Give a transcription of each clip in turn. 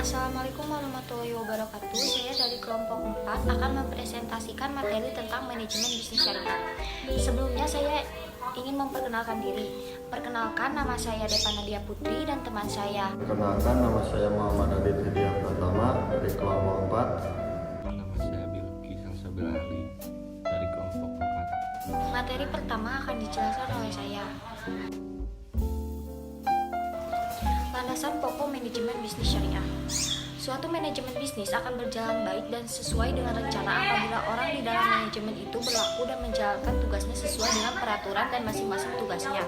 Assalamualaikum warahmatullahi wabarakatuh. Saya dari kelompok 4 akan mempresentasikan materi tentang manajemen bisnis syariah. Sebelumnya saya ingin memperkenalkan diri. Perkenalkan, nama saya Depa Nadia Putri dan teman saya. Perkenalkan, nama saya Muhammad Adit Hidayah Pratama dari kelompok 4. Nama saya Bilki Salsabila Ali dari kelompok 4. Materi pertama akan dijelaskan oleh saya. Landasan pokok manajemen bisnis syariah. Suatu manajemen bisnis akan berjalan baik dan sesuai dengan rencana apabila orang di dalam manajemen itu berlaku dan menjalankan tugasnya sesuai dengan peraturan dan masing-masing tugasnya.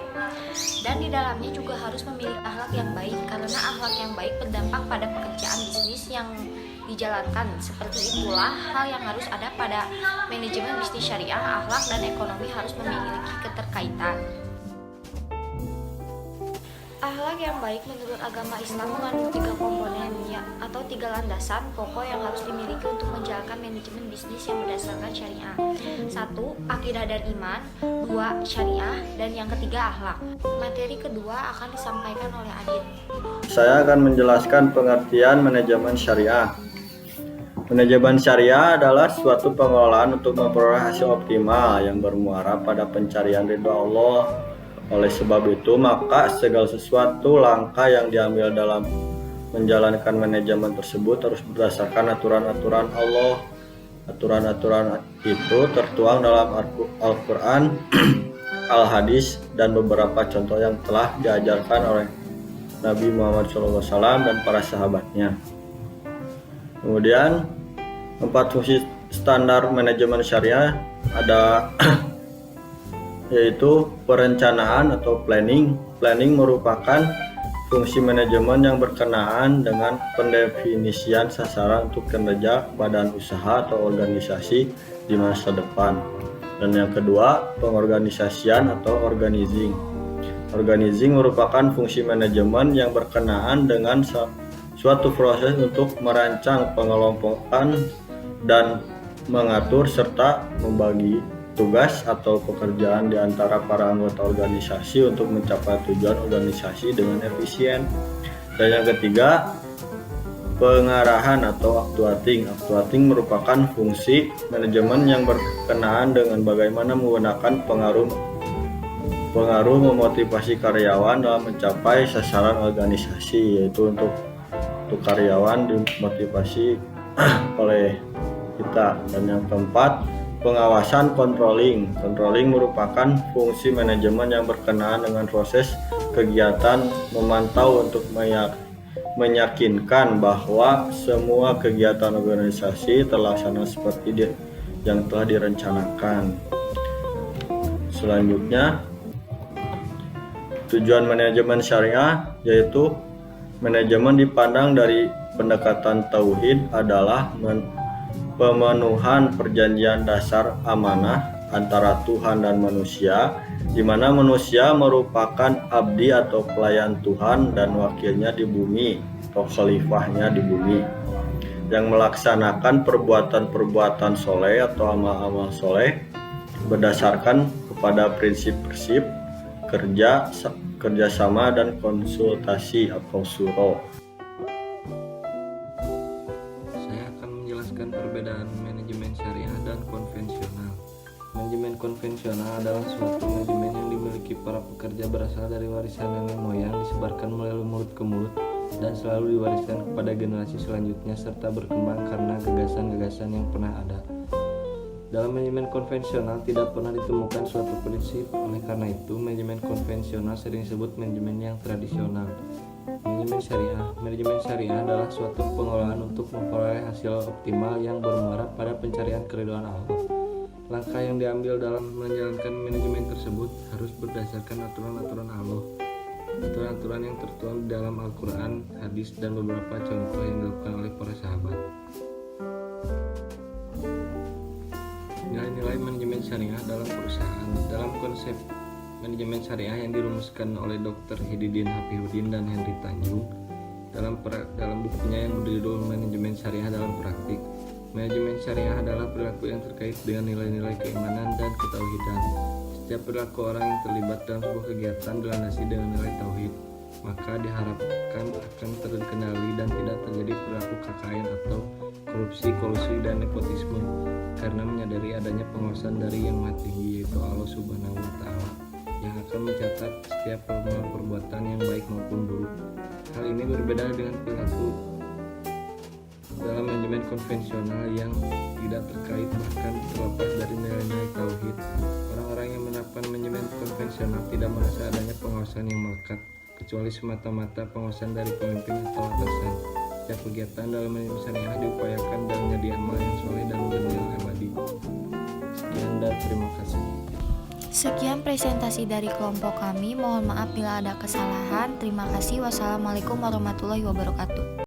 Dan di dalamnya juga harus memiliki akhlak yang baik, karena akhlak yang baik berdampak pada pekerjaan bisnis yang dijalankan. Seperti itulah hal yang harus ada pada manajemen bisnis syariah. Akhlak dan ekonomi harus memiliki keterkaitan. Akhlak yang baik menurut agama Islam mengandung 3 komponen atau 3 landasan pokok yang harus dimiliki untuk menjalankan manajemen bisnis yang berdasarkan syariah. 1. Akidah dan iman. 2. Syariah. Dan yang ketiga akhlak. Materi kedua akan disampaikan oleh Adit. Saya akan menjelaskan pengertian manajemen syariah. Manajemen syariah adalah suatu pengelolaan untuk memperoleh hasil optimal yang bermuara pada pencarian ridha Allah. Oleh sebab itu, maka segala sesuatu langkah yang diambil dalam menjalankan manajemen tersebut harus berdasarkan aturan-aturan Allah. Aturan-aturan itu tertuang dalam Al-Quran, Al-Hadis, dan beberapa contoh yang telah diajarkan oleh Nabi Muhammad SAW dan para sahabatnya. Kemudian, 4 fungsi standar manajemen syariah ada yaitu perencanaan atau planning. Planning merupakan fungsi manajemen yang berkenaan dengan pendefinisian sasaran untuk kinerja badan usaha atau organisasi di masa depan. Dan yang kedua, pengorganisasian atau organizing. Organizing merupakan fungsi manajemen yang berkenaan dengan suatu proses untuk merancang, pengelompokan, dan mengatur serta membagi tugas atau pekerjaan di antara para anggota organisasi untuk mencapai tujuan organisasi dengan efisien. Dan yang ketiga, pengarahan atau actuating. Actuating merupakan fungsi manajemen yang berkenaan dengan bagaimana menggunakan pengaruh memotivasi karyawan dalam mencapai sasaran organisasi, yaitu untuk karyawan dimotivasi oleh kita. Dan yang keempat, pengawasan controlling. Controlling merupakan fungsi manajemen yang berkenaan dengan proses kegiatan memantau untuk meyakinkan bahwa semua kegiatan organisasi terlaksana seperti yang telah direncanakan. Selanjutnya, tujuan manajemen syariah yaitu manajemen dipandang dari pendekatan tauhid adalah pemenuhan perjanjian dasar amanah antara Tuhan dan manusia, di mana manusia merupakan abdi atau pelayan Tuhan dan wakilnya di bumi atau khalifahnya di bumi, yang melaksanakan perbuatan-perbuatan soleh atau amal-amal soleh berdasarkan kepada prinsip-prinsip kerjasama dan konsultasi atau suro. Perbedaan manajemen syariah dan konvensional. Manajemen konvensional adalah suatu manajemen yang dimiliki para pekerja berasal dari warisan nenek moyang, disebarkan melalui mulut ke mulut dan selalu diwariskan kepada generasi selanjutnya serta berkembang karena gagasan-gagasan yang pernah ada. Dalam manajemen konvensional tidak pernah ditemukan suatu prinsip, oleh karena itu manajemen konvensional sering disebut manajemen yang tradisional. Manajemen syariah adalah suatu pengelolaan untuk memperoleh hasil optimal yang bermuara pada pencarian keridhaan Allah. Langkah yang diambil dalam menjalankan manajemen tersebut harus berdasarkan aturan-aturan Allah. Aturan-aturan yang tertuang di dalam Al-Quran, hadis, dan beberapa contoh yang dilakukan oleh para sahabat. Nilai-nilai manajemen syariah dalam perusahaan. Dalam konsep manajemen syariah yang dirumuskan oleh Dr. Hididin Hafihuddin dan Henry Tanjung dalam bukunya yang berjudul Manajemen Syariah dalam Praktik. Manajemen syariah adalah perilaku yang terkait dengan nilai-nilai keimanan dan ketauhidan. Setiap perilaku orang yang terlibat dalam sebuah kegiatan dilandasi dengan nilai tauhid. maka diharapkan akan terkendali dan tidak terjadi perilaku KKN atau korupsi, kolusi, dan nepotisme karena menyadari adanya pengawasan dari Yang Maha Tinggi yaitu Allah Subhanahu wa Ta'ala yang akan mencatat setiap perbuatan yang baik maupun buruk. Hal ini berbeda dengan perilaku dalam manajemen konvensional yang tidak terkait bahkan terlepas dari nilai-nilai tauhid. Orang-orang yang menerapkan manajemen konvensional tidak merasa adanya pengawasan yang melekat, kecuali semata-mata pengawasan dari pemimpin atau atasan. Setiap kegiatan dalam manajemen syariah diupayakan dan menjadi amal yang soleh dan bernilai abadi. Sekian dan terima kasih. Sekian presentasi dari kelompok kami. Mohon maaf bila ada kesalahan. Terima kasih. Wassalamualaikum warahmatullahi wabarakatuh.